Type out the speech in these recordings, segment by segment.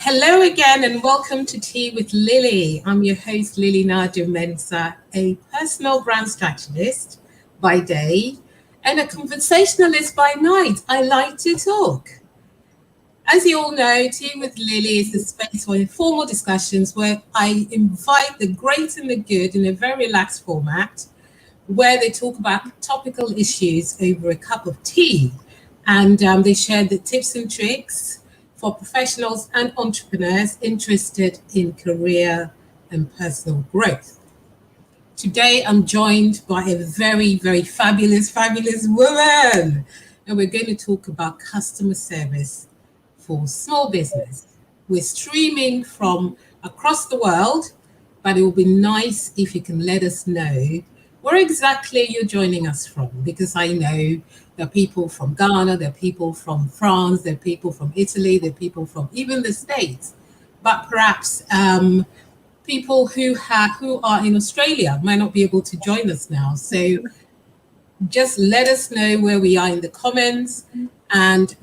Hello again and welcome to Tea with Lily. I'm your host, Lily Nadia Mensah, a personal brand strategist by day and a conversationalist by night. I like to talk. As you all know, Tea with Lily is the space for informal discussions where I invite the great and the good in a very relaxed format where they talk about topical issues over a cup of tea. And they share the tips and tricks for professionals and entrepreneurs interested in career and personal growth. Today, I'm joined by a very, very fabulous woman. And we're going to talk about customer service for small business. We're streaming from across the world, but it will be nice if you can let us know where exactly you're joining us from, because I know there are people from Ghana, there are people from France, there are people from Italy, there are people from even the States, but perhaps people who are in Australia might not be able to join us now. So just let us know where we are in the comments. And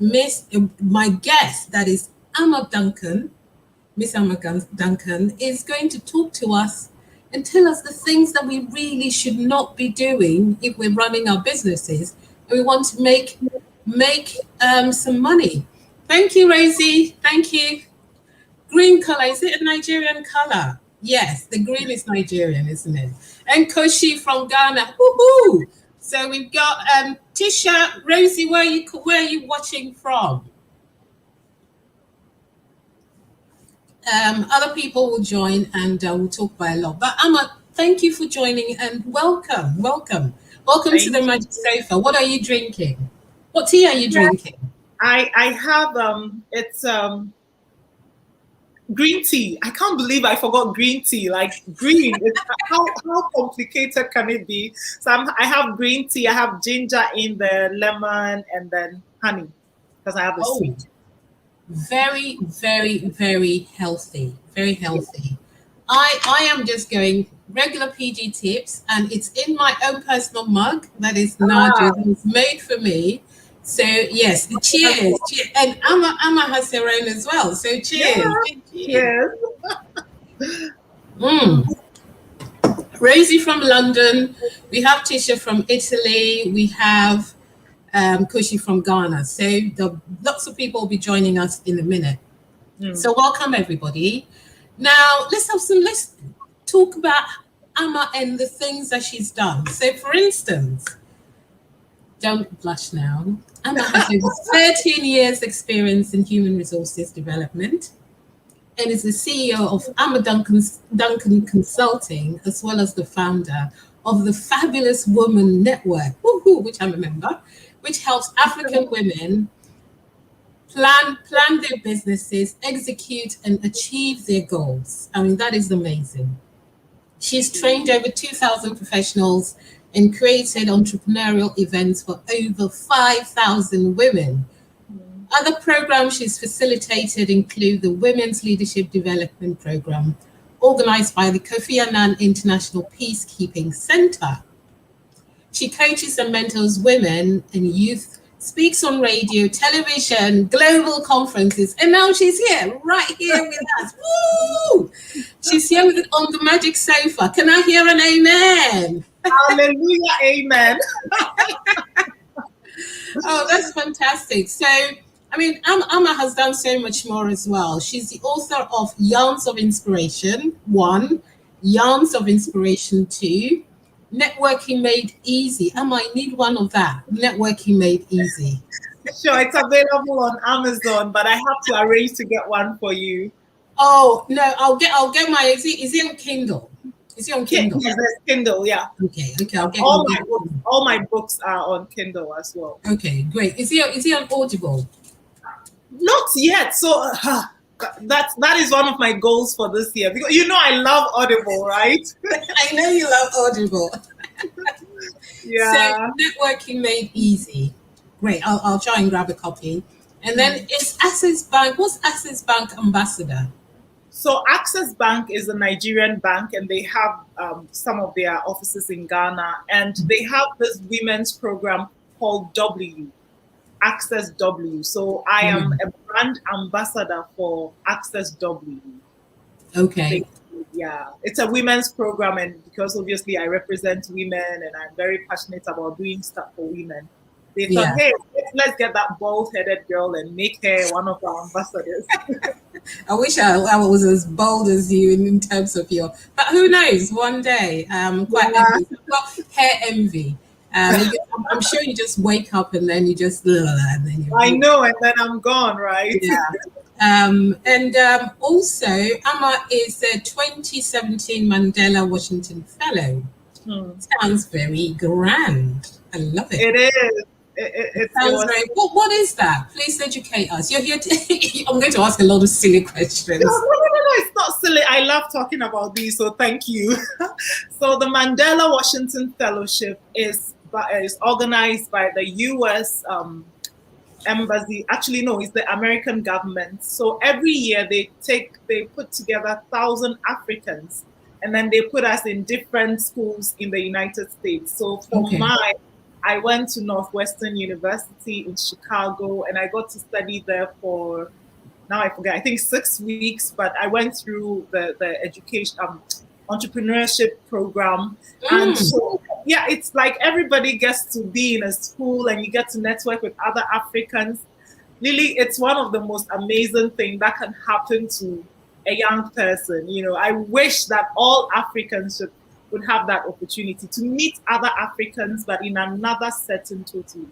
my guest, that is Ama Duncan, Miss Ama Duncan, is going to talk to us and tell us the things that we really should not be doing if we're running our businesses and we want to make some money. Thank you, Rosie. Thank you. Green color, is it a Nigerian color? Yes, the green is Nigerian, isn't it? And Koshi from Ghana. Woohoo! So we've got Tisha, Rosie. Where are you watching from? Other people will join and we'll talk about a lot. But Amma, thank you for joining and welcome to the Magic Sofa. What are you drinking? What tea are you drinking? I have it's green tea. I can't believe I forgot green tea. Like green, how complicated can it be? So I have green tea. I have ginger in the lemon and then honey because I have a sweet. Very, very, very healthy. Very healthy. I am just going regular PG tips, and it's in my own personal mug that is Nadia. It's made for me. So yes, cheers. And Ama has her own as well. So cheers. Yeah. Rosie from London. We have Tisha from Italy. We have Kushi from Ghana. So lots of people will be joining us in a minute. So welcome everybody. Now let's talk about Ama and the things that she's done. So for instance, don't blush now. Ama has over 13 years experience in human resources development and is the CEO of Ama Duncan Consulting, as well as the founder of the Fabulous Woman Network, which I'm a member, which helps African women plan their businesses, execute and achieve their goals. I mean, that is amazing. She's trained over 2,000 professionals and created entrepreneurial events for over 5,000 women. Other programs she's facilitated include the Women's Leadership Development Program, organized by the Kofi Annan International Peacekeeping Center. She coaches and mentors women and youth, speaks on radio, television, global conferences, and now she's here, right here with us. Woo! She's here on the Magic Sofa. Can I hear an amen? Hallelujah, amen. Oh, that's fantastic. So, I mean, Ama has done so much more as well. She's the author of Yarns of Inspiration 1, Yarns of Inspiration 2, Networking Made Easy. I need one of that. Networking Made Easy. Sure, it's available on Amazon, but I have to arrange to get one for you. Oh no, I'll get my. Is it on Kindle? Is it on Kindle? Yes, Kindle. Yeah. Okay. I'll get all my books are on Kindle as well. Okay, great. Is he on Audible? Not yet. So that is one of my goals for this year, because I love Audible, right? I know you love Audible. Yeah. So Networking Made Easy. Great. I'll try and grab a copy. And then it's Access Bank. What's Access Bank Ambassador? So Access Bank is a Nigerian bank, and they have some of their offices in Ghana, and they have this women's program called Access W. So I am a brand ambassador for Access W. Okay. Yeah, it's a women's program, and because obviously I represent women and I'm very passionate about doing stuff for women, they thought, Yeah. hey, let's get that bald-headed girl and make her one of our ambassadors. I wish I was as bold as you in terms of your, but who knows? One day, quite Yeah. envious. I've got hair envy. I'm sure you just wake up and then you just, and then I you. know, and then I'm gone, right? Yeah. Also, Ama is a 2017 Mandela Washington Fellow. Hmm. Sounds very grand. I love it. It is. It Sounds was. very. What is that? Please educate us. You're here. I'm going to ask a lot of silly questions. No, it's not silly. I love talking about these, so thank you. So the Mandela Washington Fellowship is organized by the U.S. Embassy. Actually, no, it's the American government. So every year they put together 1,000 Africans, and then they put us in different schools in the United States. So for mine, I went to Northwestern University in Chicago, and I got to study there for, now I forget, I think 6 weeks, but I went through the education entrepreneurship program. And so, yeah, it's like everybody gets to be in a school and you get to network with other Africans. Lily, it's one of the most amazing things that can happen to a young person. You know, I wish that all Africans would have that opportunity to meet other Africans, but in another setting totally.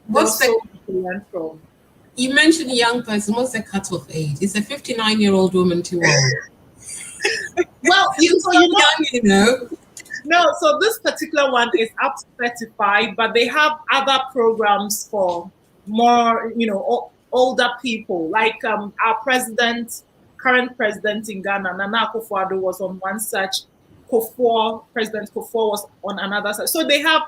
What's the, so to learn from. You mentioned a young person. What's the cutoff age? Is a 59-year-old woman too old? Well, you know. No, so this particular one is up to 35, but they have other programs for more, older people. Like our current president in Ghana, Nana Akufo-Addo, was on one such. President Kofor was on another side. So we have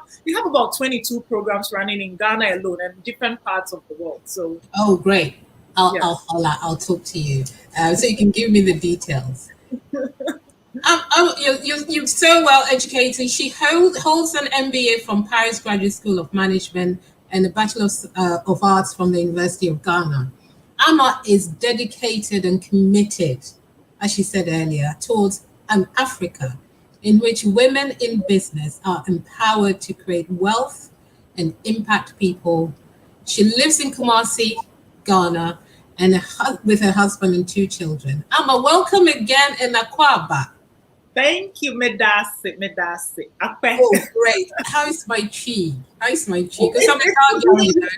about 22 programs running in Ghana alone and different parts of the world. So great. I'll talk to you so you can give me the details. You're so well educated. She holds an MBA from Paris Graduate School of Management and a Bachelor of Arts from the University of Ghana. Ama is dedicated and committed, as she said earlier, towards an Africa in which women in business are empowered to create wealth and impact people. She lives in Kumasi, Ghana, and with her husband and 2 children. Ama, welcome again in Akwaba. Thank you, Medasi. Oh, great. How is my chi? Because I'm a Ghana,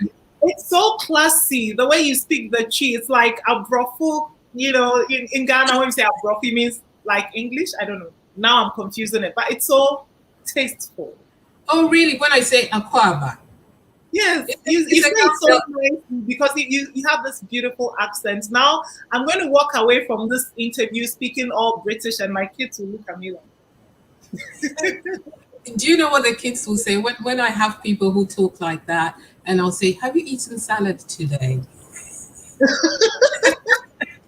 It's so classy. The way you speak the chi, it's like abrofu. In Ghana, when you say abrofu, it means like English. I don't know. Now I'm confusing it, but it's so tasteful. Oh, really? When I say Akwaba? Yes, you say it so nice because you have this beautiful accent. Now I'm going to walk away from this interview speaking all British, and my kids will look at me like. Do you know what the kids will say when I have people who talk like that, and I'll say, "Have you eaten salad today?"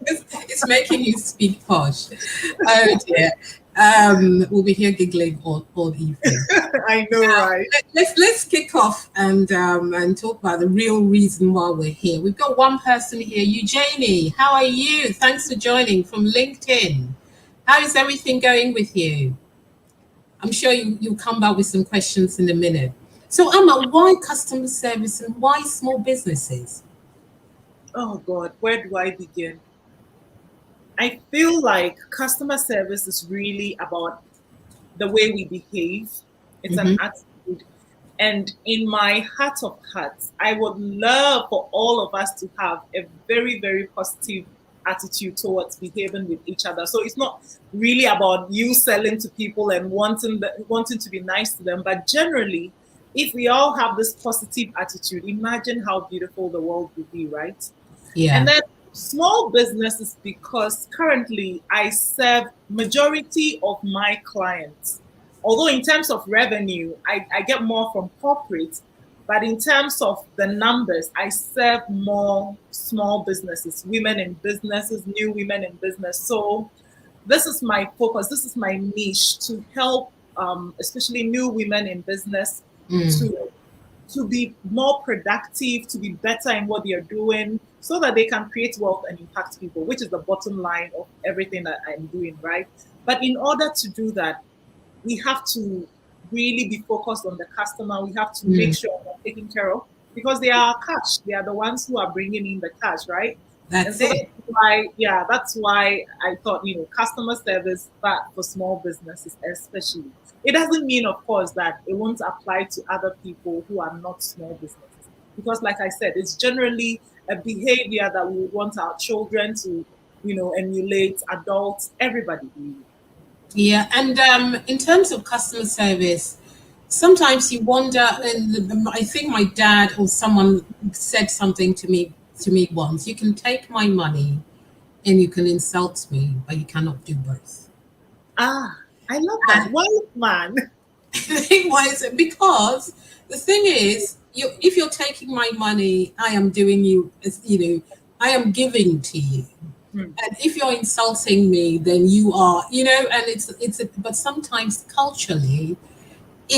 It's making you speak posh. Oh dear. We'll be here giggling all evening. I know, right? Let's kick off and talk about the real reason why we're here. We've got one person here, Eugenie. How are you? Thanks for joining from LinkedIn. How is everything going with you? I'm sure you'll come back with some questions in a minute. So, Ama, why customer service and why small businesses? Oh God, where do I begin? I feel like customer service is really about the way we behave. It's an attitude. And in my heart of hearts, I would love for all of us to have a very, very positive attitude towards behaving with each other. So it's not really about you selling to people and wanting to be nice to them, but generally, if we all have this positive attitude, imagine how beautiful the world would be, right? Yeah. And then small businesses, because currently I serve majority of my clients. Although in terms of revenue, I get more from corporate, but in terms of the numbers, I serve more small businesses, women in businesses, new women in business. So this is my focus. This is my niche, to help especially new women in business to be more productive, to be better in what they're doing, so that they can create wealth and impact people, which is the bottom line of everything that I'm doing, right? But in order to do that, we have to really be focused on the customer. We have to make sure they're taken care of, because they are cash. They are the ones who are bringing in the cash, right? That's it. That's why I thought, customer service, but for small businesses especially. It doesn't mean, of course, that it won't apply to other people who are not small businesses. Because like I said, it's generally a behavior that we would want our children to, emulate, adults, everybody really. Yeah, and in terms of customer service, sometimes you wonder, and I think my dad or someone said something to me once. You can take my money and you can insult me, but you cannot do both. Ah, I love that. Why, man? Why is it? Because the thing is, if you're taking my money, I am doing you, I am giving to you. And if you're insulting me, then you are, and but sometimes culturally,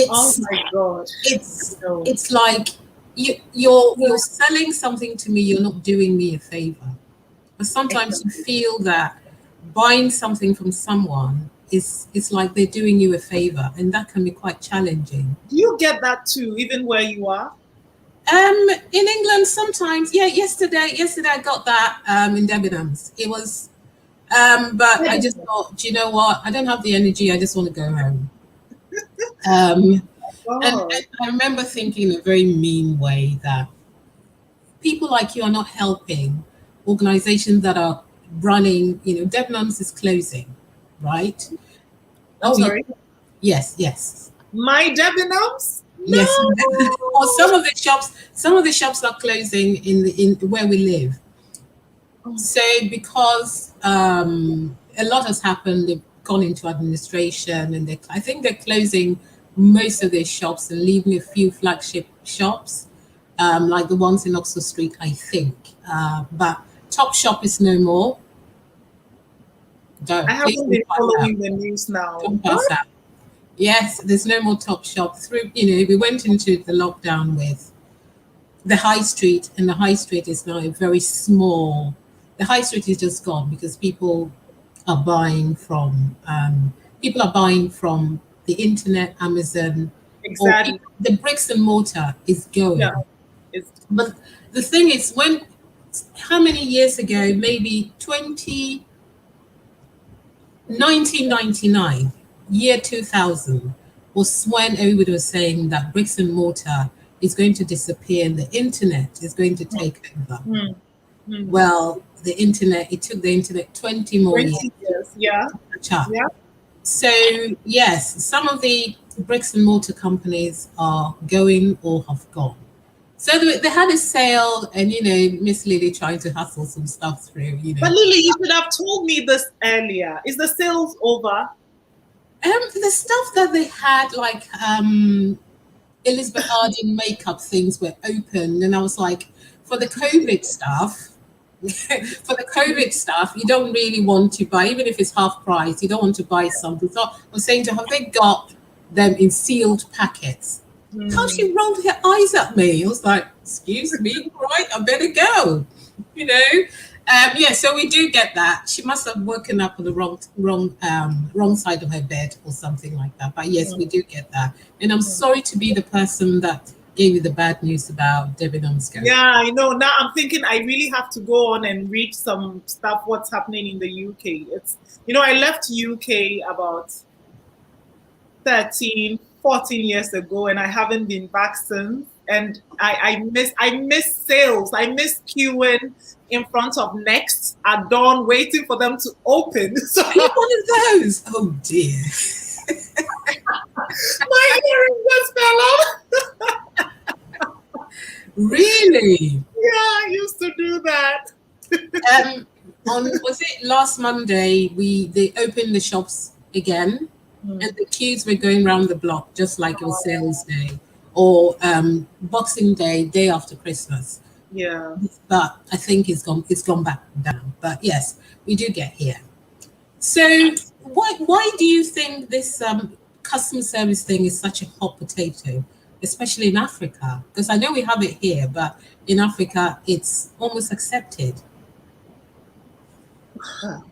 Oh my God. it's like you're selling something to me, you're not doing me a favor. But sometimes you feel that buying something from someone is like they're doing you a favor, and that can be quite challenging. Do you get that too, even where you are? In England, sometimes, yeah. Yesterday I got that in Debenhams. It was, but I just thought, do you know what? I don't have the energy. I just want to go home. And I remember thinking in a very mean way that people like you are not helping organizations that are running. Debenhams is closing, right? I'm sorry. Yes. My Debenhams? No. Yes. Or some of the shops are closing in where we live. So because a lot has happened, they've gone into administration, and I think they're closing most of their shops and leaving a few flagship shops, like the ones in Oxford Street, I think. But Top Shop is no more. I haven't been following the news now. Don't pass that. Yes, there's no more Top Shop. We went into the lockdown with the high street, and the high street is now a very small. The high street is just gone because people are buying from the internet, Amazon. Exactly. The bricks and mortar is going. Yeah. But the thing is, how many years ago? Maybe 1999. Year 2000 was when everybody was saying that bricks and mortar is going to disappear and the internet is going to take over. Well, it took the internet 20 more years. Yeah. Yeah. So yes, some of the bricks and mortar companies are going or have gone. So they had a sale, and Miss Lily trying to hustle some stuff through. But Lily, you should have told me this earlier. Is the sales over? The stuff that they had, like Elizabeth Arden makeup things, were open, and I was like, for the COVID stuff, you don't really want to buy, even if it's half price. You don't want to buy something. So I was saying to her, have they got them in sealed packets? How she rolled her eyes at me. I was like, excuse me, right? I better go. So we do get that. She must have woken up on the wrong side of her bed or something like that. But yes, we do get that. And I'm sorry to be the person that gave you the bad news about Debenhams going. Yeah, I know. Now I'm thinking I really have to go on and read some stuff, what's happening in the UK. It's, I left UK about 13, 14 years ago, and I haven't been back since. And I miss sales. I miss queuing in front of Next at dawn, waiting for them to open. So are you one of those? Oh dear. My earring just fell off. Really? Yeah, I used to do that. Was it last Monday? They opened the shops again, and the queues were going around the block just like it was sales day or Boxing Day after Christmas. Yeah. But I think it's gone back down. But yes, we do get here. So why do you think this customer service thing is such a hot potato especially in Africa? Because I know we have it here, but in Africa, it's almost accepted.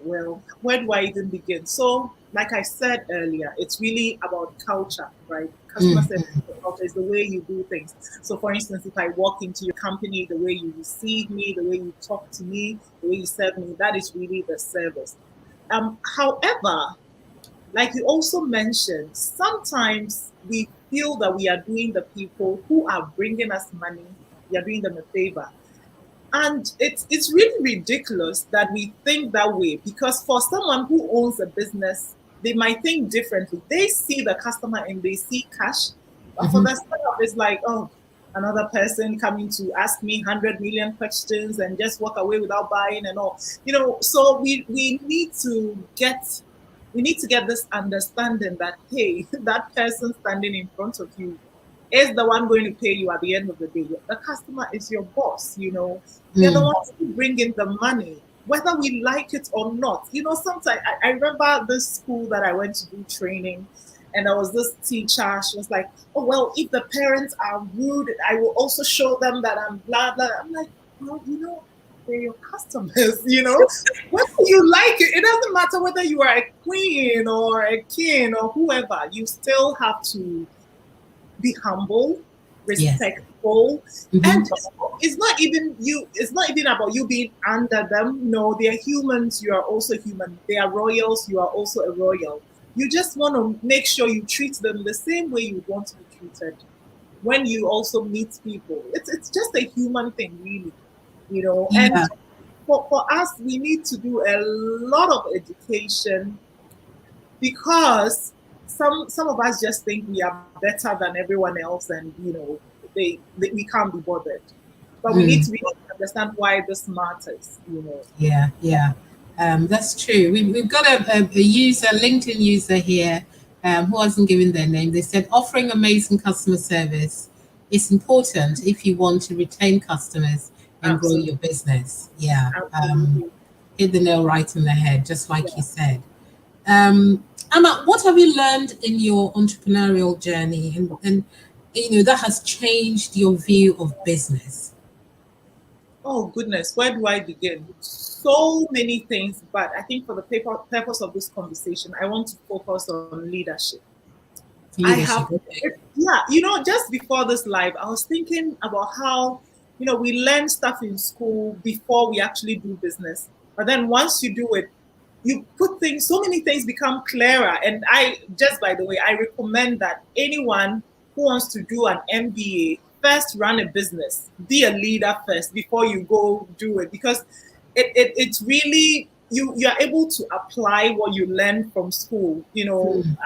Well, where do I even begin? So, like I said earlier, it's really about culture, right? Customer service Mm. culture is the way you do things. So, for instance, if I walk into your company, the way you receive me, the way you talk to me, the way you serve me, that is really the service. However, like you also mentioned, sometimes we feel that we are doing the people who are bringing us money, we are doing them a favor. And it's really ridiculous that we think that way, because for someone who owns a business, they might think differently. They see the customer and they see cash. But for Hmm. the startup, it's like, oh, another person coming to ask me 100 million questions and just walk away without buying and all. So we need to get this understanding that, hey, that person standing in front of you is the one going to pay you at the end of the day. The customer is your boss. They're the Mm. ones who bring in the money, whether we like it or not. Sometimes I remember this school that I went to do training, and there was this teacher. She was like, oh, well, if the parents are rude, I will also show them that I'm blah, blah. I'm like, well, they're your customers. Whether you like it, it doesn't matter whether you are a queen or a king or whoever, you still have to be humble, Yes. respectful, Hmm. and it's not even about you being under them. No, they are humans, you are also human. They are royals, you are also a royal. You just want to make sure you treat them the same way you want to be treated when you also meet people. It's just a human thing, really. And Yeah. for us, we need to do a lot of education, because some of us just think we are better than everyone else, and we can't be bothered. But we need Mm. to really understand why this matters. Yeah. Yeah. That's true. We've got a user, LinkedIn user here, who hasn't given their name. They said offering amazing customer service is important if you want to retain customers and grow Absolutely, your business. Yeah. absolutely. Hit the nail right in the head, just like you Yeah. said. Amma, what have you learned in your entrepreneurial journey, and that has changed your view of business? Oh goodness, where do I begin? So many things, but I think for the purpose of this conversation, I want to focus on leadership. I have, Leadership. Okay. yeah, just before this live, I was thinking about how, we learn stuff in school before we actually do business. But then once you do it, you put things, so many things become clearer. And just by the way, I recommend that anyone who wants to do an MBA first run a business, be a leader first before you go do it, because it's really, you are able to apply what you learn from school. Mm.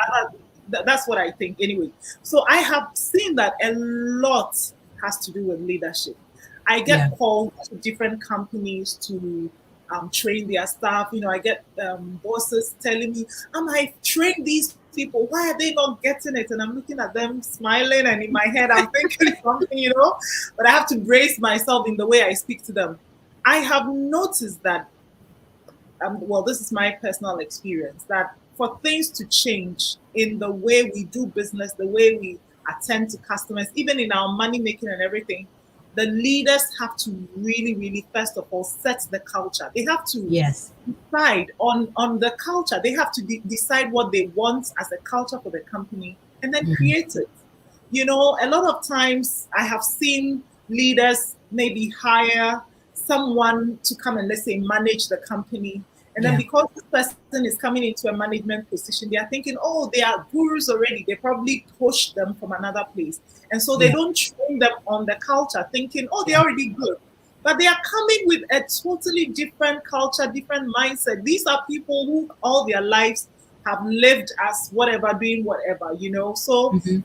That's what I think anyway. So I have seen that a lot has to do with leadership. I get Yeah. called to different companies to train their staff. I get bosses telling me, I trained these people. Why are they not getting it? And I'm looking at them smiling, and in my head, I'm thinking something. But I have to brace myself in the way I speak to them. I have noticed that well, this is my personal experience, that for things to change in the way we do business, the way we attend to customers, even in our money making and everything, the leaders have to really, really, first of all, set the culture. They have to Yes. decide on the culture. They have to decide what they want as a culture for the company and then Mm. create it. A lot of times I have seen leaders maybe hire someone to come and, let's say, manage the company. And then Yeah. because this person is coming into a management position, they are thinking, oh, they are gurus already. They probably push them from another place. And so they Yeah. don't train them on the culture, thinking, oh, they're Yeah. already good. But they are coming with a totally different culture, different mindset. These are people who all their lives have lived as whatever, doing whatever. So Hmm.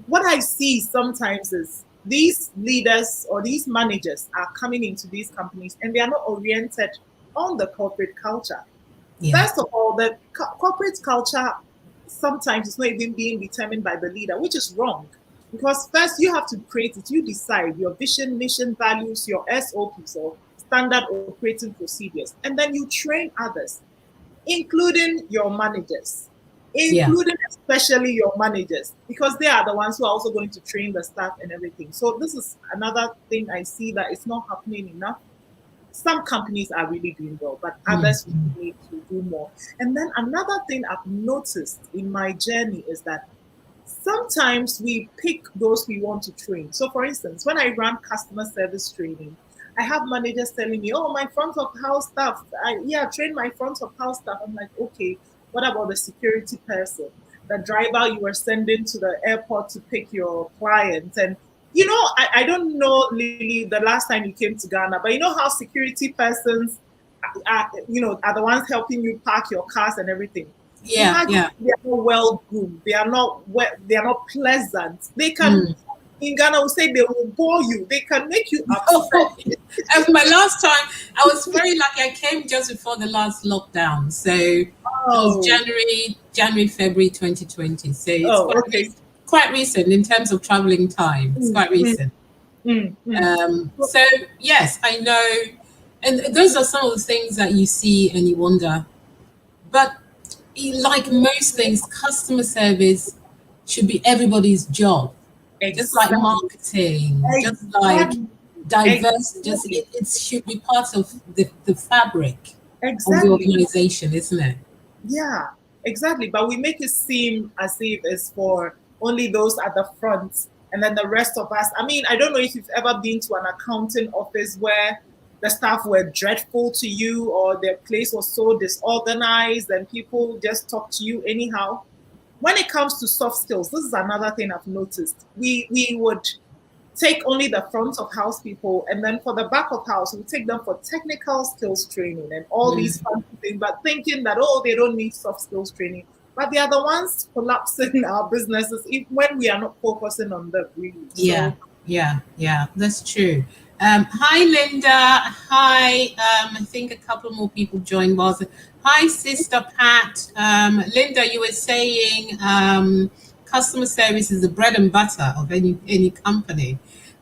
what I see sometimes is these leaders or these managers are coming into these companies and they are not oriented on the corporate culture. Yeah. First of all, the corporate culture sometimes is not even being determined by the leader, which is wrong. Because first you have to create it, you decide your vision, mission, values, your SOPs or standard operating procedures, and then you train others, including your managers. Yeah. including especially your managers, because they are the ones who are also going to train the staff and everything. So this is another thing I see that it's not happening enough. Some companies are really doing well, but others need to do more. And then another thing I've noticed in my journey is that sometimes we pick those we want to train. So, for instance, when I run customer service training, I have managers telling me, "Oh, my front of house staff, train my front of house staff." I'm like, okay, what about the security person, the driver you were sending to the airport to pick your clients? And I don't know, Lily, the last time you came to Ghana, but you know how security persons are the ones helping you park your cars and everything. Yeah. Imagine Yeah. they are not well groomed. They are not they are not pleasant. They can in Ghana we say they will bore you. They can make you upset. And my last time, I was very lucky. I came just before the last lockdown, so it was January, February 2020. So it's quite recent in terms of traveling time. It's quite recent. So yes, I know, and those are some of the things that you see and you wonder. But like most things, customer service should be everybody's job. Just like marketing, just like diverse, it should be part of the fabric of the organization, isn't it? Yeah, exactly. But we make it seem as if it's for only those at the front, and then the rest of us. I mean, I don't know if you've ever been to an accounting office where the staff were dreadful to you, or their place was so disorganized and people just talk to you anyhow. When it comes to soft skills, this is another thing I've noticed. We would take only the front of house people, and then for the back of house, we take them for technical skills training and all these fancy things, but thinking that, they don't need soft skills training. But they are the ones collapsing our businesses when we are not focusing on them, really. Yeah, that's true. Hi, Linda. Hi. I think a couple more people joined. Hi, Sister Pat. Linda, you were saying customer service is the bread and butter of any company.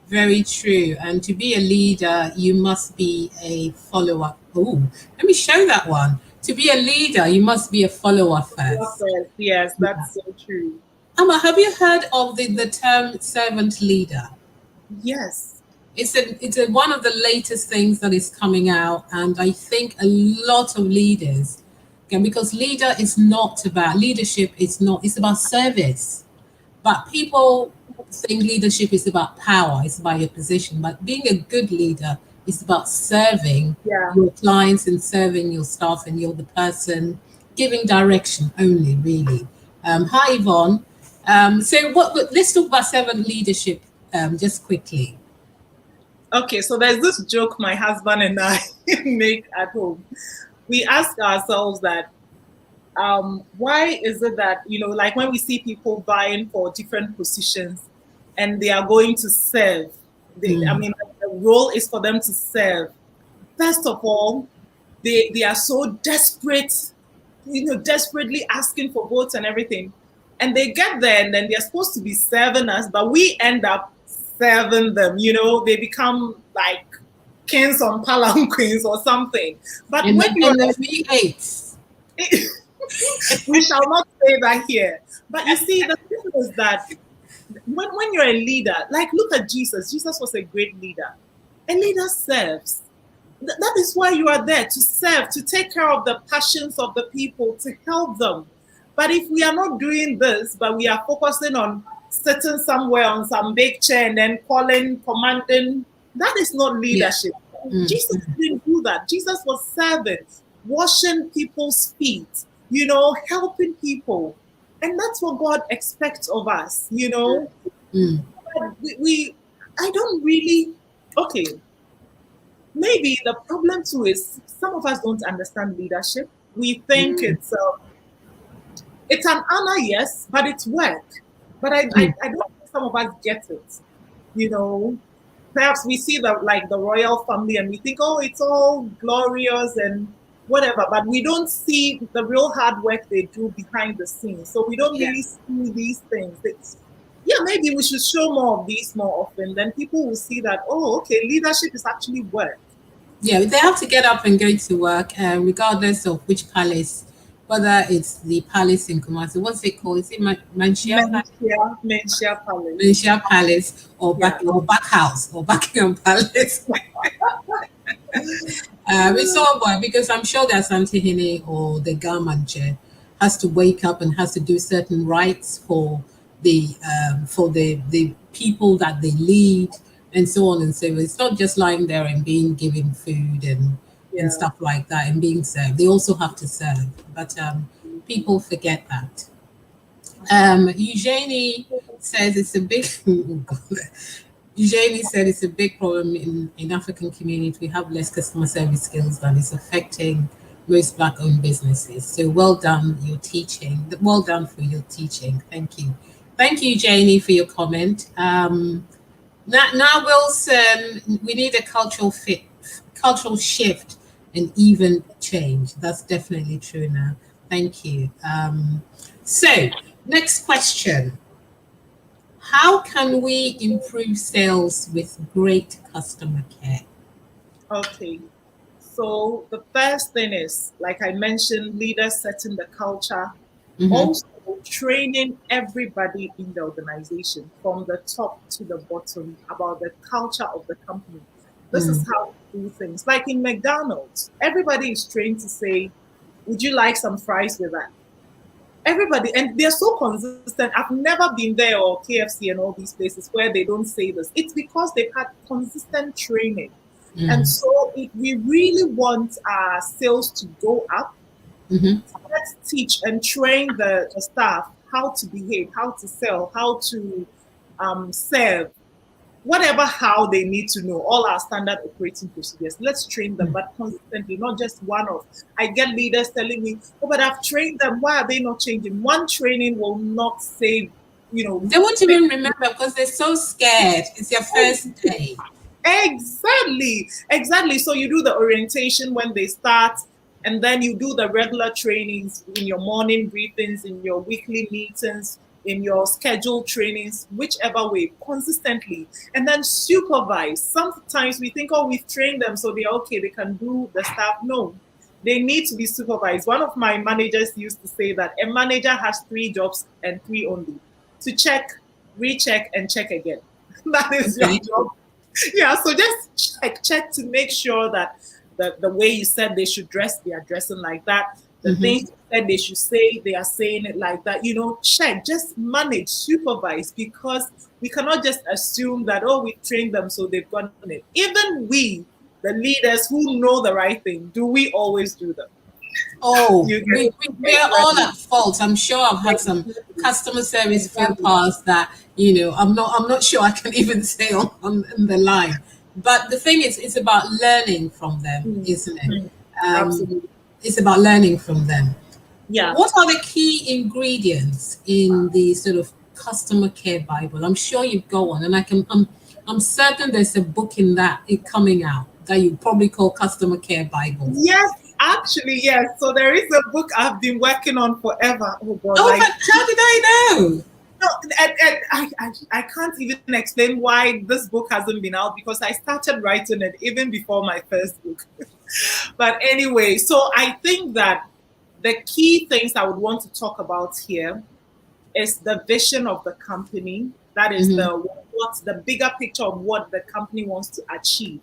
Very true. And to be a leader, you must be a follower. Oh, let me show that one. To be a leader, you must be a follower first. Yes, that's so true. Ama, have you heard of the term servant leader? Yes. It's one of the latest things that is coming out, and I think a lot of leaders, because leadership is not it's about service. But people think leadership is about power, it's about your position. But being a good leader is about serving your clients and serving your staff, and you're the person giving direction only, really. Hi, Yvonne. So let's talk about servant leadership just quickly. Okay, so there's this joke my husband and I make at home. We ask ourselves that, why is it that, like when we see people vying for different positions and they are going to serve, I mean, the role is for them to serve. First of all, they are so desperate, desperately asking for votes and everything. And they get there and then they're supposed to be serving us, but we end up serving them. They become like kings on palanquins or something. But when you're the V8s, we shall not say that here. But you see, the thing is that when you're a leader, like look at Jesus. Jesus was a great leader. A leader serves. That is why you are there, to serve, to take care of the passions of the people, to help them. But if we are not doing this, but we are focusing on sitting somewhere on some big chair and then commanding, that is not leadership. Jesus didn't do that. Jesus was serving, washing people's feet, helping people. And that's what God expects of us, I don't really, maybe the problem too is some of us don't understand leadership. We think it's an honor, yes, but it's work. But I don't think some of us get it. Perhaps we see the royal family and we think, it's all glorious and whatever, but we don't see the real hard work they do behind the scenes. So we don't really see these things. Maybe we should show more of these more often. Then people will see that, leadership is actually work. Yeah, they have to get up and go to work, regardless of which palace whether it's the palace in Kumasi, what's it called? Is it Manchia Palace? Menchia Palace. Manchia Palace or Yeah. Back House or Buckingham Palace? It's all about, because I'm sure that Santihini or the Gamanche has to wake up and has to do certain rites for the people that they lead and so on and so on. It's not just lying there and being given food and stuff like that and being served. They also have to serve, but people forget that. Eugenie says it's a big. Eugenie said it's a big problem in African communities. We have less customer service skills and it's affecting most Black-owned businesses. So well done, your teaching. Well done for your teaching. Thank you. Thank you, Janie, for your comment. Now, Wilson, we need a cultural shift and even change. That's definitely true now. Thank you. So, next question. How can we improve sales with great customer care? Okay. So the first thing is, like I mentioned, leaders setting the culture. Mm-hmm. Also training everybody in the organization from the top to the bottom about the culture of the company. This is how we do things. Like in McDonald's, everybody is trained to say, would you like some fries with that? Everybody, and they're so consistent. I've never been there, or KFC and all these places where they don't say this. It's because they've had consistent training. And so if we really want our sales to go up, let's teach and train the staff how to behave, how to sell, how to serve, whatever how they need to know, all our standard operating procedures. Let's train them, but consistently, not just one-off. I get leaders telling me, oh, but I've trained them. Why are they not changing? One training will not save, They won't even remember because they're so scared. It's their first day. Exactly. So you do the orientation when they start, and then you do the regular trainings in your morning briefings, in your weekly meetings, in your scheduled trainings, whichever way, consistently, and then supervise. Sometimes we think, oh, we've trained them, so they're okay, they can do the stuff. No, they need to be supervised. One of my managers used to say that a manager has 3 jobs and 3 only: to check, recheck, and check again. That is your job. Yeah, so just check to make sure that the way you said they should dress, they are dressing like that. The things you said they should say, they are saying it like that. Check, just manage, supervise, because we cannot just assume that, oh, we trained them, so they've gotten it. Even we, the leaders who know the right thing, do we always do them? Oh, we're all at fault. I'm sure I've had some customer service faux pas that I'm not sure I can even say on the line. But the thing is, it's about learning from them, isn't it? Absolutely. It's about learning from them. Yeah. What are the key ingredients in the sort of customer care Bible? I'm sure you've got one, and I'm certain there's a book in that coming out that you probably call Customer Care Bible. Yes, actually, yes. So there is a book I've been working on forever. Oh God! Oh, but how did I know? No, I can't even explain why this book hasn't been out, because I started writing it even before my first book. But anyway, so I think that the key things I would want to talk about here is the vision of the company. That is what's the bigger picture of what the company wants to achieve.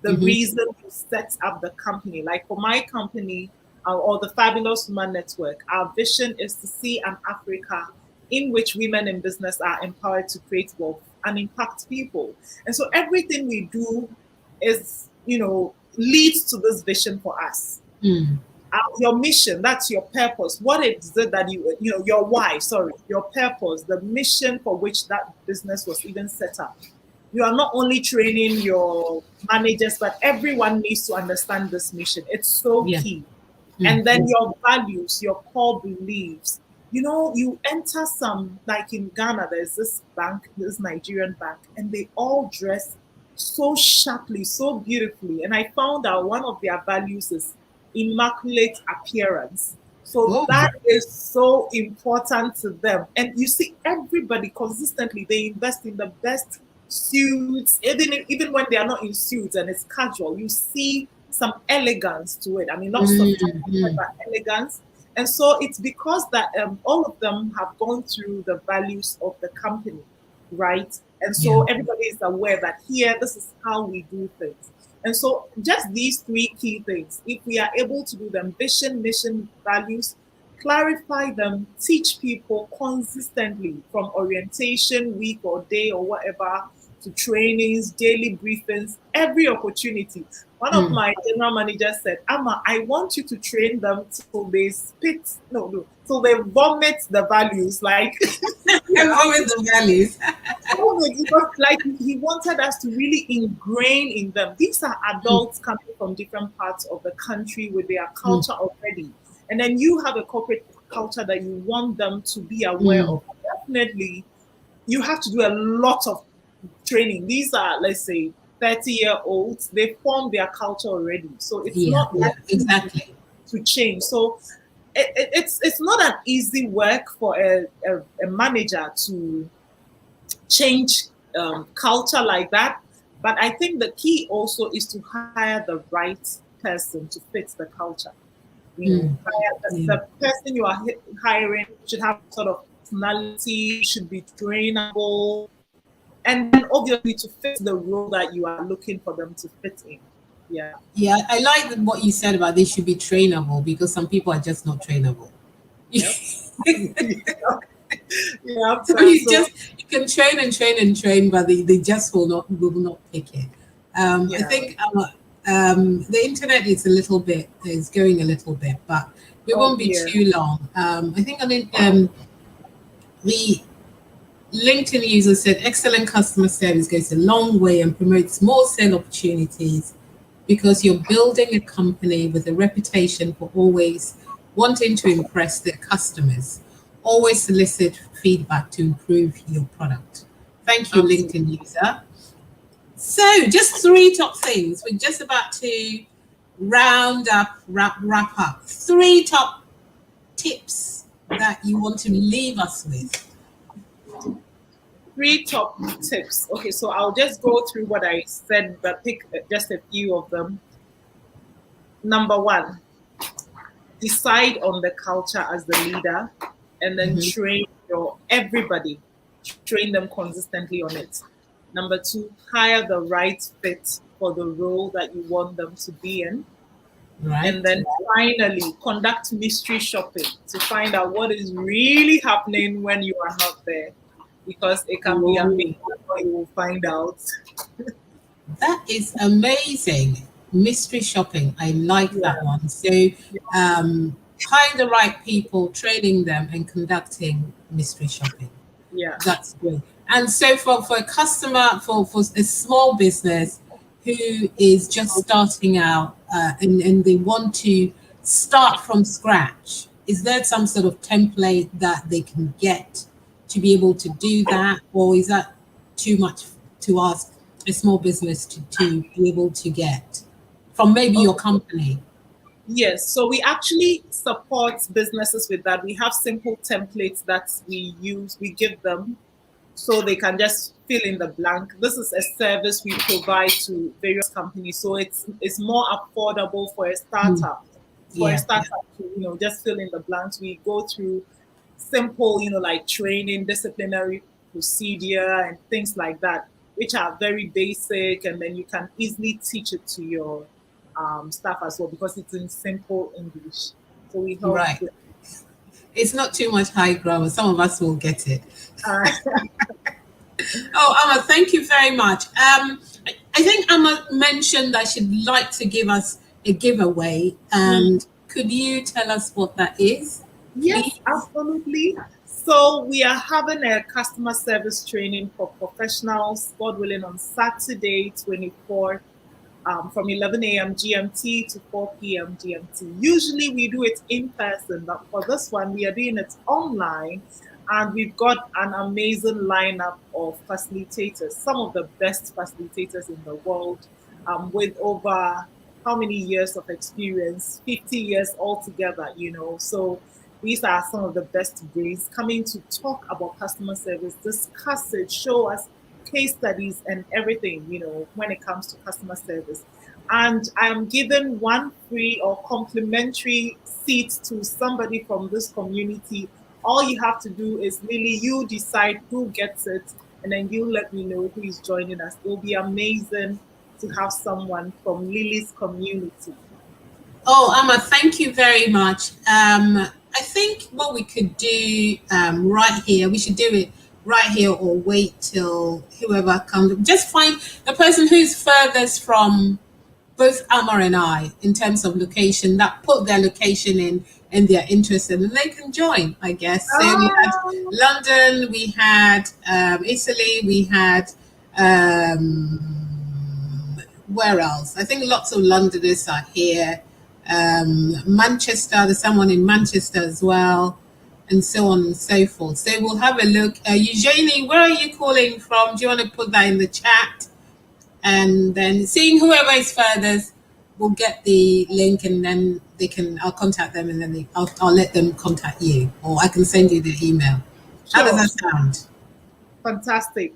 The reason to set up the company. Like for my company, or the Fabulous Woman Network, our vision is to see an Africa in which women in business are empowered to create wealth and impact people. And so everything we do is, leads to this vision for us. Your mission, that's your purpose. What is it that your why, your purpose, the mission for which that business was even set up. You are not only training your managers, but everyone needs to understand this mission. It's so key. And then your values, your core beliefs. You enter some, like in Ghana, there's this bank, this Nigerian bank, and they all dress so sharply, so beautifully. And I found out one of their values is immaculate appearance. So that is so important to them. And you see everybody consistently, they invest in the best suits, even when they are not in suits and it's casual, you see some elegance to it. I mean, not sophisticated, but elegance. And so it's because that all of them have gone through the values of the company, right? And so everybody is aware that here, this is how we do things. And so just these three key things, if we are able to do them, vision, mission, values, clarify them, teach people consistently from orientation, week or day or whatever, to trainings, daily briefings, every opportunity. One of my general managers said, Ama, I want you to train them till they spit, till they vomit the values. Like, vomit the values. because like he wanted us to really ingrain in them. These are adults coming from different parts of the country with their culture already. And then you have a corporate culture that you want them to be aware of. Definitely, you have to do a lot of training. These are, let's say, 30-year-olds. They form their culture already. So it's not exactly to change. So it's not an easy work for a manager to change culture like that. But I think the key also is to hire the right person to fit the culture. The person you are hiring should have sort of personality, should be trainable, and then obviously to fit the role that you are looking for them to fit in. Yeah, I like what you said about they should be trainable, because some people are just not trainable. Yep. So you can train and train and train, but they just will not pick it. I think the internet is going a little bit, but we won't be too long. I think the LinkedIn user said excellent customer service goes a long way and promotes more sale opportunities, because you're building a company with a reputation for always wanting to impress their customers. Always solicit feedback to improve your product. Thank you, LinkedIn user. So just 3 top things. We're just about to wrap up. 3 top tips that you want to leave us with. 3 top tips. Okay, so I'll just go through what I said, but pick just a few of them. Number 1, decide on the culture as the leader, and then train everybody. Train them consistently on it. Number 2, hire the right fit for the role that you want them to be in. Right. And then finally, conduct mystery shopping to find out what is really happening when you are not there, because it can be amazing what you will find out. That is amazing. Mystery shopping. I like that one. So hire the right people, training them, and conducting mystery shopping. Yeah. That's great. And so for a customer, for a small business who is just starting out and they want to start from scratch, is there some sort of template that they can get to be able to do that? Or is that too much to ask a small business to be able to get from maybe your company? Yes, so we actually support businesses with that. We have simple templates that we give them so they can just fill in the blank. This is a service we provide to various companies, so it's more affordable for a startup. To just fill in the blanks. We go through simple, like training, disciplinary procedure, and things like that, which are very basic, and then you can easily teach it to your staff as well, because it's in simple English. So we help. Right. It's not too much high grammar. Some of us will get it. Ama, thank you very much. I think Ama mentioned that she'd like to give us a giveaway. And could you tell us what that is? Yes, please? Absolutely. So we are having a customer service training for professionals, God willing, on Saturday, 24th. From 11 a.m. GMT to 4 p.m. GMT. Usually we do it in person, but for this one, we are doing it online. And we've got an amazing lineup of facilitators, some of the best facilitators in the world, with over how many years of experience, 50 years altogether, So these are some of the best brains coming to talk about customer service, discuss it, show us case studies and everything, when it comes to customer service. And I'm giving one free or complimentary seat to somebody from this community, all you have to do is Lily, you decide who gets it, and then you let me know who is joining us. It will be amazing to have someone from Lily's community. Oh, Ama, thank you very much. I think what we could do right here, we should do it right here or wait till whoever comes. Just find the person who's furthest from both Ama and I in terms of location, that put their location in and they're interested and they can join, I guess. So we had London, we had Italy, we had where else? I think lots of Londoners are here. Manchester, there's someone in Manchester as well, and so on and so forth. So we'll have a look. Eugenie, where are you calling from? Do you want to put that in the chat? And then seeing whoever is furthest, we'll get the link and then I'll contact them and then I'll let them contact you, or I can send you the email. How does that sound? Fantastic.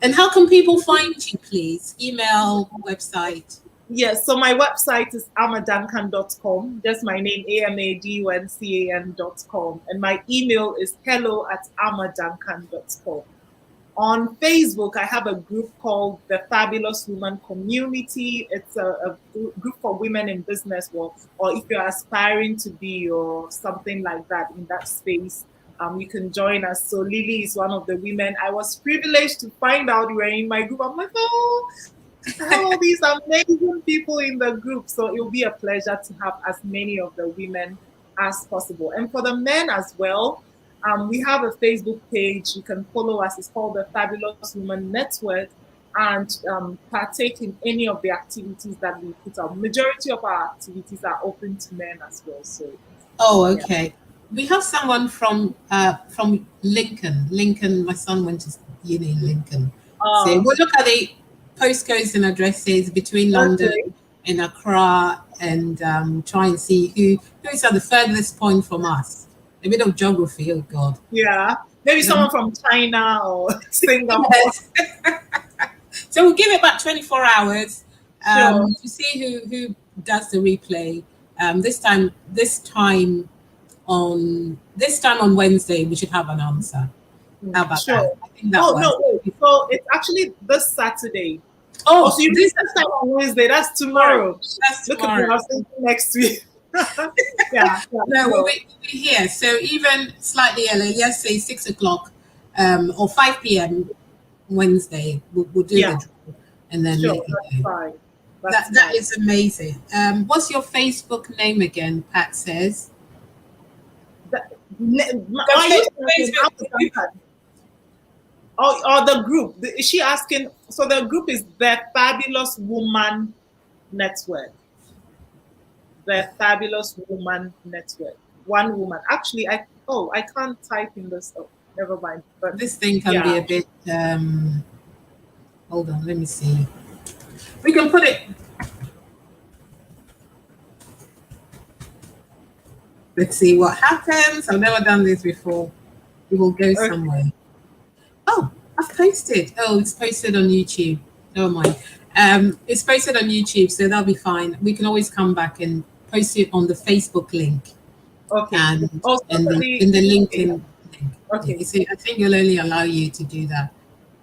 And how can people find you, please? Email, website? Yes, so my website is amaduncan.com. Just my name, amaduncan.com. And my email is hello@amaduncan.com. On Facebook, I have a group called the Fabulous Woman Community. It's a group for women in business, or if you're aspiring to be or something like that in that space, you can join us. So Lily is one of the women. I was privileged to find out you were in my group. I'm like, oh, I have all these amazing people in the group. So it will be a pleasure to have as many of the women as possible. And for the men as well, we have a Facebook page. You can follow us. It's called the Fabulous Woman Network, and partake in any of the activities that we put up. Majority of our activities are open to men as well. So, okay. Yeah. We have someone from Lincoln. Lincoln, my son went to uni in Lincoln. So we'll look at the postcodes and addresses between London and Accra, and try and see who is at the furthest point from us. A bit of geography, oh God. Yeah, maybe someone from China or Singapore. So we'll give it about 24 hours to see who does the replay. This time on Wednesday, we should have an answer. How about that? I think that so it's actually this Saturday. Oh, so this time on Wednesday. That's tomorrow. Look at us next week. No, we'll be here. So even slightly early, let's say 6 o'clock or 5 p.m. Wednesday, we'll do the draw, and then that's fine. That is amazing. What's your Facebook name again? Pat says. Or the group. Is she asking? So the group is the Fabulous Woman Network. The Fabulous Woman Network. One woman. Actually, I can't type in this. Oh, never mind. But this thing can be a bit. Hold on, let me see. We can put it. Let's see what happens. I've never done this before. We will go somewhere. Oh, I've posted. Oh, it's posted on YouTube. Never mind. It's posted on YouTube, so that'll be fine. We can always come back and post it on the Facebook link. Okay. And in the LinkedIn link. Okay. So I think it'll only allow you to do that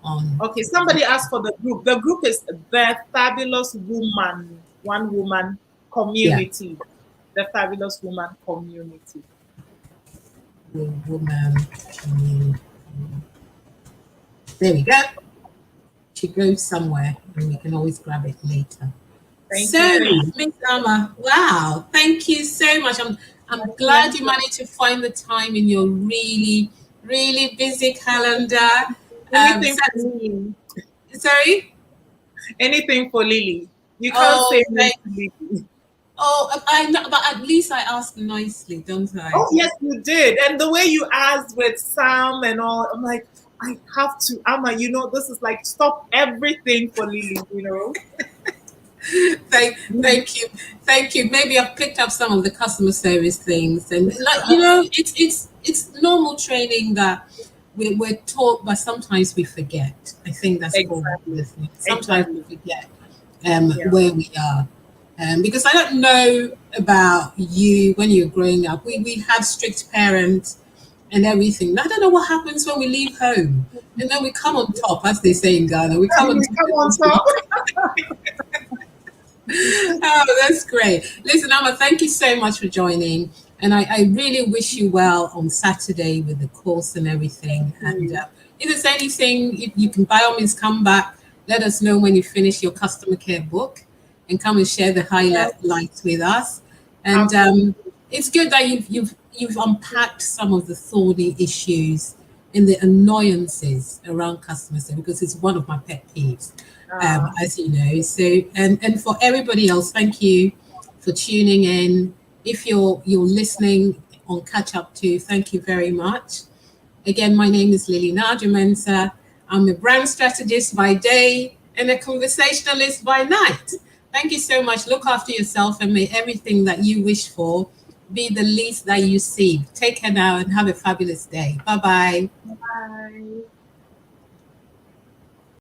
on. Okay. Somebody asked for the group. The group is the Fabulous Woman, One Woman Community. Yeah. The Fabulous Woman Community. Woman Community. There we go. She goes somewhere, and we can always grab it later. Thank you, Miss Ama. Wow, thank you so much. I'm glad you managed to find the time in your really, really busy calendar. Anything for Lily. Sorry? Anything for Lily. You can't say no to Lily. Oh, I know, but at least I asked nicely, don't I? Oh, yes, you did. And the way you asked with Sam and all, I'm like, I have to, Ama, this is like, stop everything for Lily, Thank you. Maybe I've picked up some of the customer service things, and it's normal training that we're taught, but sometimes we forget. I think that's probably the thing. Sometimes we forget where we are. Because I don't know about you when you're growing up. We have strict parents and everything. I don't know what happens when we leave home. And then we come on top, as they say in Ghana. We come on We top. come on top. Oh, that's great. Listen, Ama, thank you so much for joining. And I really wish you well on Saturday with the course and everything. And if there's anything, you can by all means come back. Let us know when you finish your customer care book and come and share the highlights with us. And it's good that you've unpacked some of the thorny issues and the annoyances around customer service, because it's one of my pet peeves, as you know. So, and for everybody else, thank you for tuning in. If you're listening on catch up too, thank you very much. Again, my name is Lily Nadia. I'm a brand strategist by day and a conversationalist by night. Thank you so much. Look after yourself and may everything that you wish for be the least that you see. Take care now and have a fabulous day. Bye-bye. Bye.